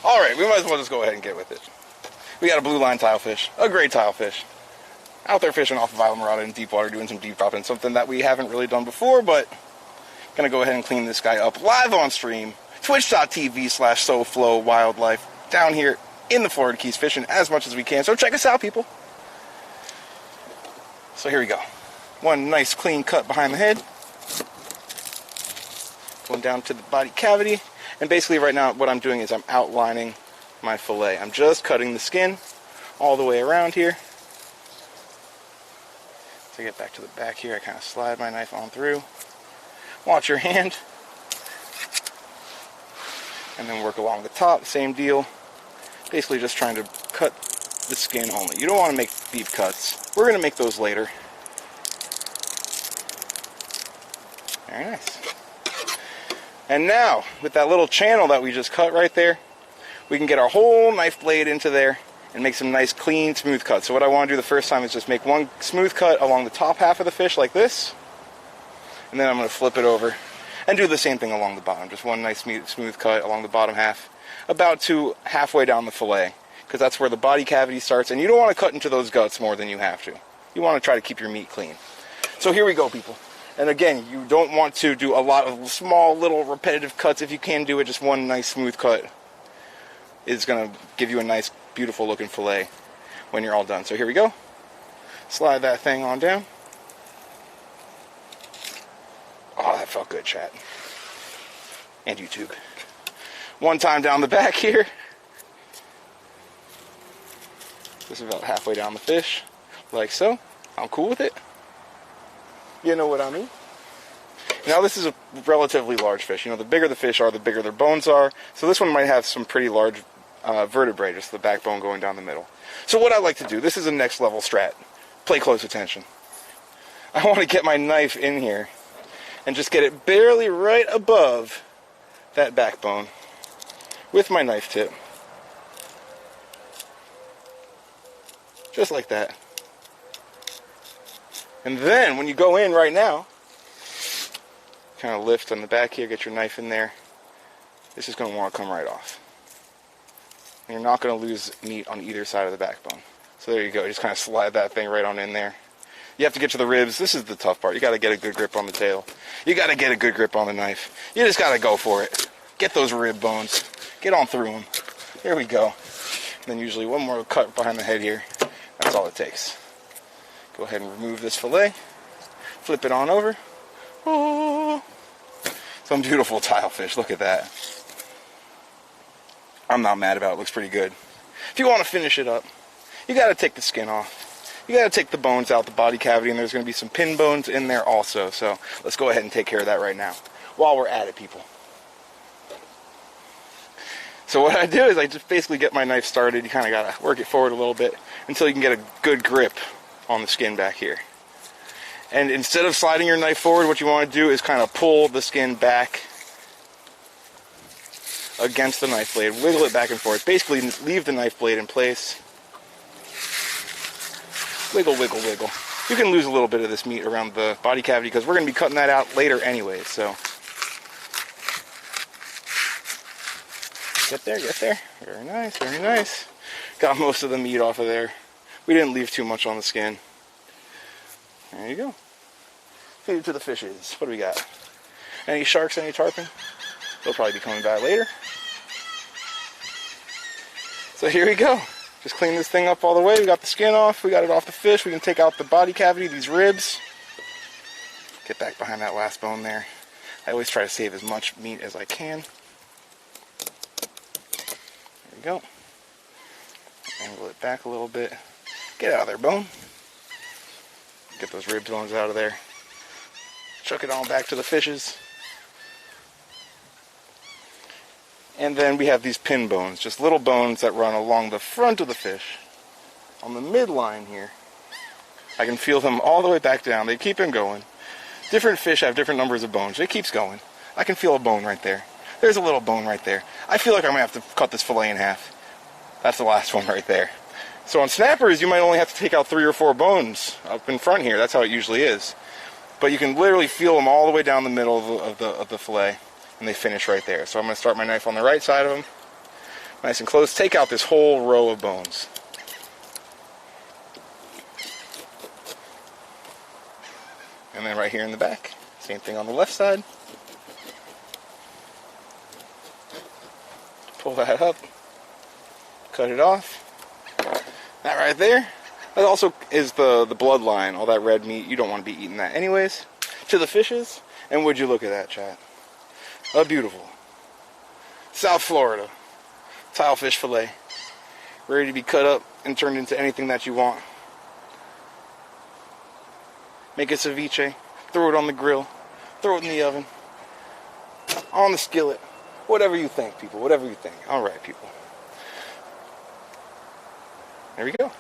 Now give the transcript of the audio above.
Alright, we might as well just go ahead and get with it. We got a Blueline tilefish, a great tilefish. Out there fishing off of Islamorada in deep water, doing some deep dropping, something that we haven't really done before, but gonna go ahead and clean this guy up live on stream. Twitch.tv/SoFloWildlife, down here in the Florida Keys, fishing as much as we can. So check us out, people. So here we go. One nice clean cut behind the head. Going down to the body cavity. And basically right now what I'm doing is I'm outlining my fillet. I'm just cutting the skin all the way around here. So I get back to the back here, I kind of slide my knife on through. Watch your hand. And then work along the top, same deal. Basically just trying to cut the skin only. You don't want to make deep cuts. We're going to make those later. Very nice. And now, with that little channel that we just cut right there, we can get our whole knife blade into there and make some nice, clean, smooth cuts. So what I want to do the first time is just make one smooth cut along the top half of the fish like this. And then I'm going to flip it over and do the same thing along the bottom. Just one nice, smooth cut along the bottom half, about to halfway down the fillet, because that's where the body cavity starts. And you don't want to cut into those guts more than you have to. You want to try to keep your meat clean. So here we go, people. And again, you don't want to do a lot of small, little, repetitive cuts. If you can do it, just one nice, smooth cut is going to give you a nice, beautiful looking fillet when you're all done. So here we go. Slide that thing on down. Oh, that felt good, chat. And YouTube. One time down the back here. This is about halfway down the fish. Like so. I'm cool with it. You know what I mean? Now this is a relatively large fish. You know, the bigger the fish are, the bigger their bones are. So this one might have some pretty large vertebrae, just the backbone going down the middle. So what I like to do, this is a next level strat. Play close attention. I want to get my knife in here and just get it barely right above that backbone with my knife tip. Just like that. And then, when you go in right now, kind of lift on the back here, get your knife in there. This is going to want to come right off. And you're not going to lose meat on either side of the backbone. So there you go, just kind of slide that thing right on in there. You have to get to the ribs. This is the tough part. You got to get a good grip on the tail. You got to get a good grip on the knife. You just got to go for it. Get those rib bones. Get on through them. Here we go. And then usually one more cut behind the head here. That's all it takes. Go ahead and remove this fillet. Flip it on over. Oh, some beautiful tilefish. Look at that. I'm not mad about it. It looks pretty good. If you want to finish it up, you got to take the skin off. You got to take the bones out, the body cavity, and there's going to be some pin bones in there also. So let's go ahead and take care of that right now while we're at it, people. So what I do is I just basically get my knife started. You kind of got to work it forward a little bit until you can get a good grip on the skin back here. And instead of sliding your knife forward, what you want to do is kind of pull the skin back against the knife blade. Wiggle it back and forth. Basically leave the knife blade in place. Wiggle, wiggle, wiggle. You can lose a little bit of this meat around the body cavity because we're going to be cutting that out later anyway. So get there, get there. Very nice, very nice. Got most of the meat off of there. We didn't leave too much on the skin. There you go. Feed it to the fishes. What do we got? Any sharks, any tarpon? They'll probably be coming back later. So here we go. Just clean this thing up all the way. We got the skin off. We got it off the fish. We can take out the body cavity, these ribs. Get back behind that last bone there. I always try to save as much meat as I can. There we go. Angle it back a little bit. Get out of there, bone. Get those rib bones out of there. Chuck it on back to the fishes. And then we have these pin bones, just little bones that run along the front of the fish. On the midline here. I can feel them all the way back down. They keep on going. Different fish have different numbers of bones. It keeps going. I can feel a bone right there. There's a little bone right there. I feel like I'm going to have to cut this fillet in half. That's the last one right there. So on snappers, you might only have to take out 3 or 4 bones up in front here. That's how it usually is. But you can literally feel them all the way down the middle of the fillet, and they finish right there. So I'm going to start my knife on the right side of them, Nice and close. Take out this whole row of bones. And then right here in the back, same thing on the left side. Pull that up, cut it off. That right there, that also is the bloodline, all that red meat. You don't want to be eating that anyways. To the fishes, and would you look at that, chat? A beautiful South Florida tilefish fillet, ready to be cut up and turned into anything that you want. Make a ceviche, throw it on the grill, throw it in the oven, on the skillet, whatever you think, people, whatever you think. All right, people. There we go.